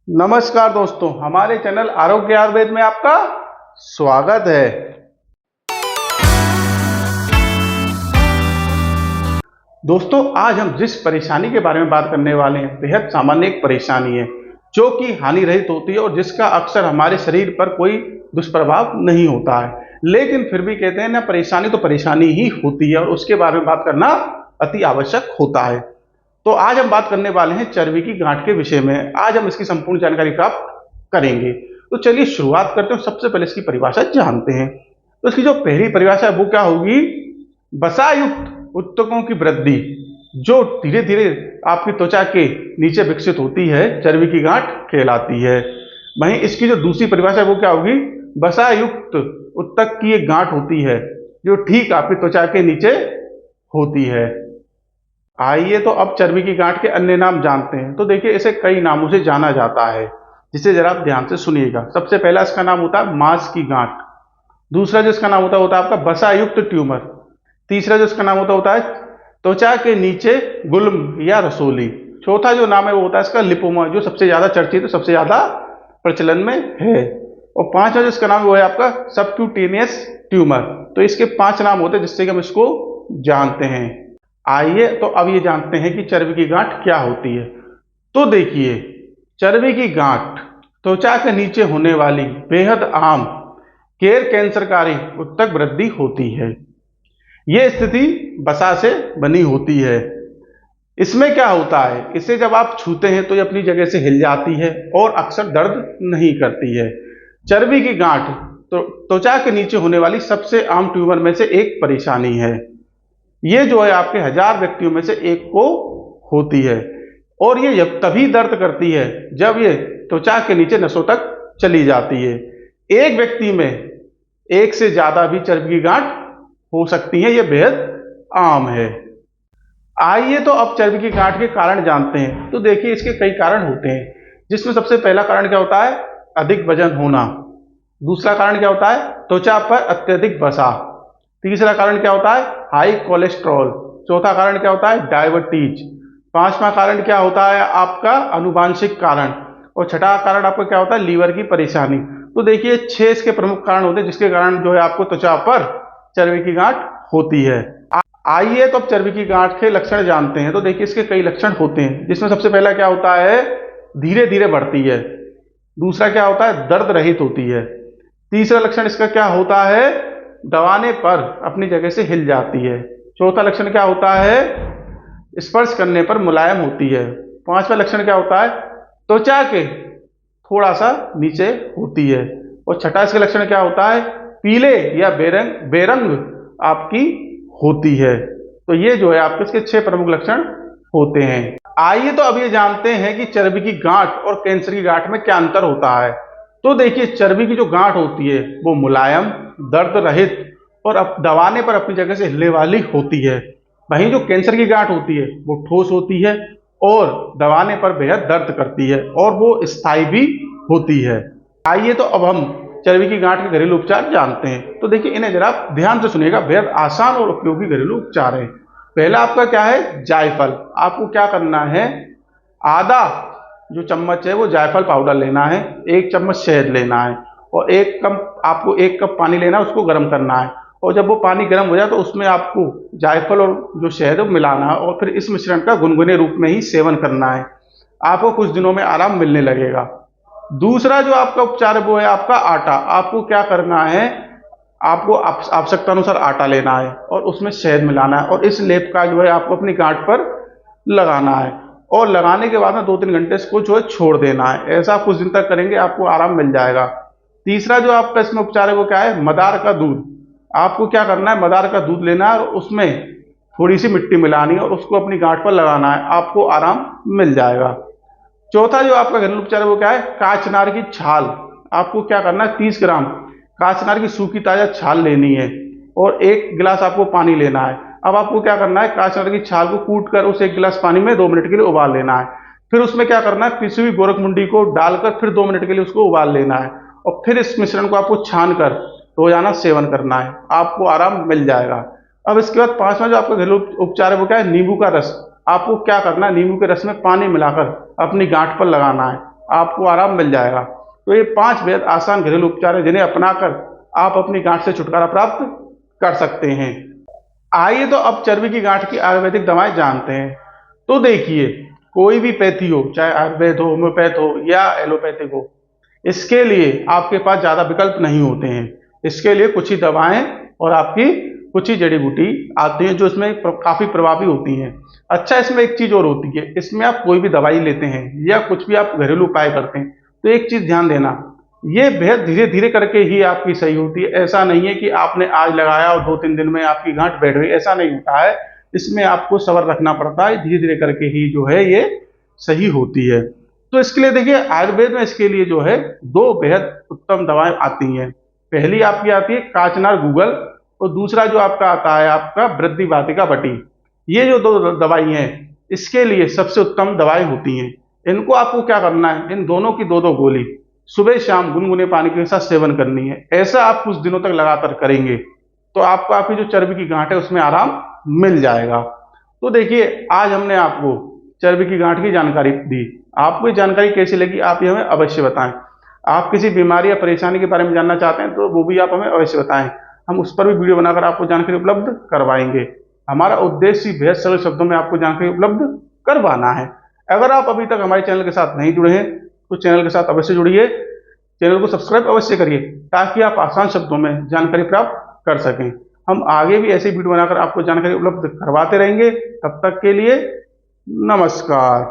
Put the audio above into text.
नमस्कार दोस्तों, हमारे चैनल आरोग्य आयुर्वेद में आपका स्वागत है। दोस्तों, आज हम जिस परेशानी के बारे में बात करने वाले हैं बेहद सामान्य एक परेशानी है जो कि हानि रहित होती है और जिसका अक्सर हमारे शरीर पर कोई दुष्प्रभाव नहीं होता है, लेकिन फिर भी कहते हैं ना, परेशानी तो परेशानी ही होती है और उसके बारे में बात करना अति आवश्यक होता है। तो आज हम बात करने वाले हैं चर्बी की गांठ के विषय में। आज हम इसकी संपूर्ण जानकारी प्राप्त करेंगे। तो चलिए शुरुआत करते हैं। सबसे पहले इसकी परिभाषा जानते हैं। तो इसकी जो पहली परिभाषा है वो क्या होगी? वसायुक्त उत्तकों की वृद्धि जो धीरे धीरे आपकी त्वचा के नीचे विकसित होती है, चर्बी की गांठ कहलाती है। वहीं इसकी जो दूसरी परिभाषा है वो क्या होगी? वसायुक्त उत्तक की एक गांठ होती है जो ठीक आपकी त्वचा के नीचे होती है। आइए तो अब चर्बी की गांठ के अन्य नाम जानते हैं। तो देखिए, इसे कई नामों से जाना जाता है, जिसे जरा आप ध्यान से सुनिएगा। सबसे पहला इसका नाम होता है मांस की गांठ। दूसरा जो इसका नाम होता है आपका वसायुक्त ट्यूमर। तीसरा जो इसका नाम होता है त्वचा के नीचे गुल्म या रसोली। चौथा जो नाम है वो होता है इसका लिपोमा, जो सबसे ज्यादा चर्चित है, सबसे ज्यादा प्रचलन में है। और पांचवा जो इसका नाम है वो है आपका सबक्यूटेनियस ट्यूमर। तो इसके 5 नाम होते हैं जिससे कि हम इसको जानते हैं। आइए तो अब ये जानते हैं कि चर्बी की गांठ क्या होती है। तो देखिए, चर्बी की गांठ त्वचा के नीचे होने वाली बेहद आम गैर कैंसरकारी उत्तक वृद्धि होती है। यह स्थिति वसा से बनी होती है। इसमें क्या होता है, इसे जब आप छूते हैं तो ये अपनी जगह से हिल जाती है और अक्सर दर्द नहीं करती है। चर्बी की गांठ तो त्वचा के नीचे होने वाली सबसे आम ट्यूमर में से एक परेशानी है। ये जो है आपके 1000 व्यक्तियों में से एक को होती है और ये तभी दर्द करती है जब ये त्वचा के नीचे नसों तक चली जाती है। एक व्यक्ति में एक से ज्यादा भी चर्बी की गांठ हो सकती है, यह बेहद आम है। आइए तो अब चर्बी की गांठ के कारण जानते हैं। तो देखिए, इसके कई कारण होते हैं, जिसमें सबसे पहला कारण क्या होता है? अधिक वजन होना। दूसरा कारण क्या होता है? त्वचा पर अत्यधिक वसा। तीसरा कारण क्या होता है? High cholesterol. चौथा कारण क्या होता है? डायबिटीज। पांचवा कारण क्या होता है? आपका अनुवांशिक कारण। और छठा कारण आपका क्या होता है? लीवर की परेशानी। तो देखिए, 6 इसके प्रमुख कारण होते हैं जिसके कारण जो है आपको त्वचा पर चर्बी की गांठ होती है। आइए तो अब चर्बी की गांठ के लक्षण जानते हैं। तो देखिए, इसके कई लक्षण होते हैं, जिसमें सबसे पहला क्या होता है? धीरे धीरे बढ़ती है। दूसरा क्या होता है? दर्द रहित होती है। तीसरा लक्षण इसका क्या होता है? दबाने पर अपनी जगह से हिल जाती है। चौथा लक्षण क्या होता है? स्पर्श करने पर मुलायम होती है। पांचवा लक्षण क्या होता है? त्वचा के थोड़ा सा नीचे होती है। और छठा इसका लक्षण क्या होता है? पीले या बेरंग आपकी होती है। तो ये जो है आपके इसके 6 प्रमुख लक्षण होते हैं। आइए तो अब ये जानते हैं कि चर्बी की गांठ और कैंसर की गांठ में क्या अंतर होता है। तो देखिए, चर्बी की जो गांठ होती है वो मुलायम, दर्द रहित और दबाने पर अपनी जगह से हिलने वाली होती है। वहीं जो कैंसर की गांठ होती है वो ठोस होती है और दबाने पर बेहद दर्द करती है और वो स्थायी भी होती है। आइए तो अब हम चर्बी की गांठ के घरेलू उपचार जानते हैं। तो देखिए, इन्हें जरा ध्यान से सुनिएगा, बेहद आसान और उपयोगी घरेलू उपचार है। पहला आपका क्या है? जायफल। आपको क्या करना है? आधा जो चम्मच है वो जायफल पाउडर लेना है, 1 चम्मच शहद लेना है और 1 कप पानी लेना है, उसको गर्म करना है। और जब वो पानी गर्म हो जाए तो उसमें आपको जायफल और जो शहद है मिलाना है और फिर इस मिश्रण का गुनगुने रूप में ही सेवन करना है। आपको कुछ दिनों में आराम मिलने लगेगा। दूसरा जो आपका उपचार है वो है आपका आटा। आपको क्या करना है? आपको आवश्यकता अनुसार आटा लेना है और उसमें शहद मिलाना है और इस लेप का जो है आपको अपनी गांठ पर लगाना है और लगाने के बाद में 2-3 घंटे इसको जो है छोड़ देना है। ऐसा कुछ दिन तक करेंगे, आपको आराम मिल जाएगा। तीसरा जो आपका इसमें उपचार है वो क्या है? मदार का दूध। आपको क्या करना है? मदार का दूध लेना है और उसमें थोड़ी सी मिट्टी मिलानी है और उसको अपनी गांठ पर लगाना है, आपको आराम मिल जाएगा। चौथा जो आपका घरेलू उपचार है वो क्या है? काचनार की छाल। आपको क्या करना है? 30 ग्राम काचनार की सूखी ताजा छाल लेनी है और 1 गिलास आपको पानी लेना है। अब आपको क्या करना है? काचनार की छाल को कूट कर उस 1 गिलास पानी में 2 मिनट के लिए उबाल लेना है। फिर उसमें क्या करना है? पिसी हुई गोरखमुंडी को डालकर फिर 2 मिनट के लिए उसको उबाल लेना है और फिर इस मिश्रण को आपको छान कर रोजाना सेवन करना है, आपको आराम मिल जाएगा। अब इसके बाद 5वां जो आपका घरेलू उपचार है वो क्या है? नींबू का रस। आपको क्या करना है? नींबू के रस में पानी मिलाकर अपनी गांठ पर लगाना है आपको आराम मिल जाएगा। तो ये 5 बेहद आसान घरेलू उपचार है जिन्हें अपनाकर आप अपनी गांठ से छुटकारा प्राप्त कर सकते हैं। आइए तो अब चर्बी की गांठ की आयुर्वेदिक दवाएं जानते हैं। तो देखिए, कोई भी पैथी हो, चाहे आयुर्वेद हो, होम्योपैथ हो या एलोपैथिक हो, इसके लिए आपके पास ज़्यादा विकल्प नहीं होते हैं। इसके लिए कुछ ही दवाएं और आपकी कुछ ही जड़ी बूटी आती हैं जो इसमें काफ़ी प्रभावी होती हैं। अच्छा, इसमें एक चीज़ और होती है, इसमें आप कोई भी दवाई लेते हैं या कुछ भी आप घरेलू उपाय करते हैं तो एक चीज़ ध्यान देना, ये बेहद धीरे धीरे करके ही आपकी सही होती है। ऐसा नहीं है कि आपने आज लगाया और 2-3 दिन में आपकी गांठ बैठ गई, ऐसा नहीं होता है। इसमें आपको सब्र रखना पड़ता है, धीरे धीरे करके ही जो है ये सही होती है। तो इसके लिए देखिए, आयुर्वेद में इसके लिए जो है 2 बेहद उत्तम दवाएं आती हैं। पहली आपकी आती है काचनार गूगल और दूसरा जो आपका आता है आपका वृद्धि वाटिका बटी। ये जो 2 दवाई हैं, इसके लिए सबसे उत्तम दवाएं होती हैं। इनको आपको क्या करना है, इन दोनों की 2-2 गोली सुबह शाम गुनगुने पानी के साथ सेवन करनी है। ऐसा आप कुछ दिनों तक लगातार करेंगे तो आपको आपकी जो चर्बी की गांठ है उसमें आराम मिल जाएगा। तो देखिए, आज हमने आपको चर्बी की गांठ की जानकारी दी। आपको ये जानकारी कैसी लगी आप ये हमें अवश्य बताएं। आप किसी बीमारी या परेशानी के बारे में जानना चाहते हैं तो वो भी आप हमें अवश्य बताएं। हम उस पर भी वीडियो बनाकर आपको जानकारी उपलब्ध करवाएंगे। हमारा उद्देश्य ही बेहद सरल शब्दों में आपको जानकारी उपलब्ध करवाना है। अगर आप अभी तक हमारे चैनल के साथ नहीं जुड़े हैं तो चैनल के साथ अवश्य जुड़िए, चैनल को सब्सक्राइब अवश्य करिए ताकि आप आसान शब्दों में जानकारी प्राप्त कर सकें। हम आगे भी ऐसी वीडियो बनाकर आपको जानकारी उपलब्ध करवाते रहेंगे। तब तक के लिए नमस्कार।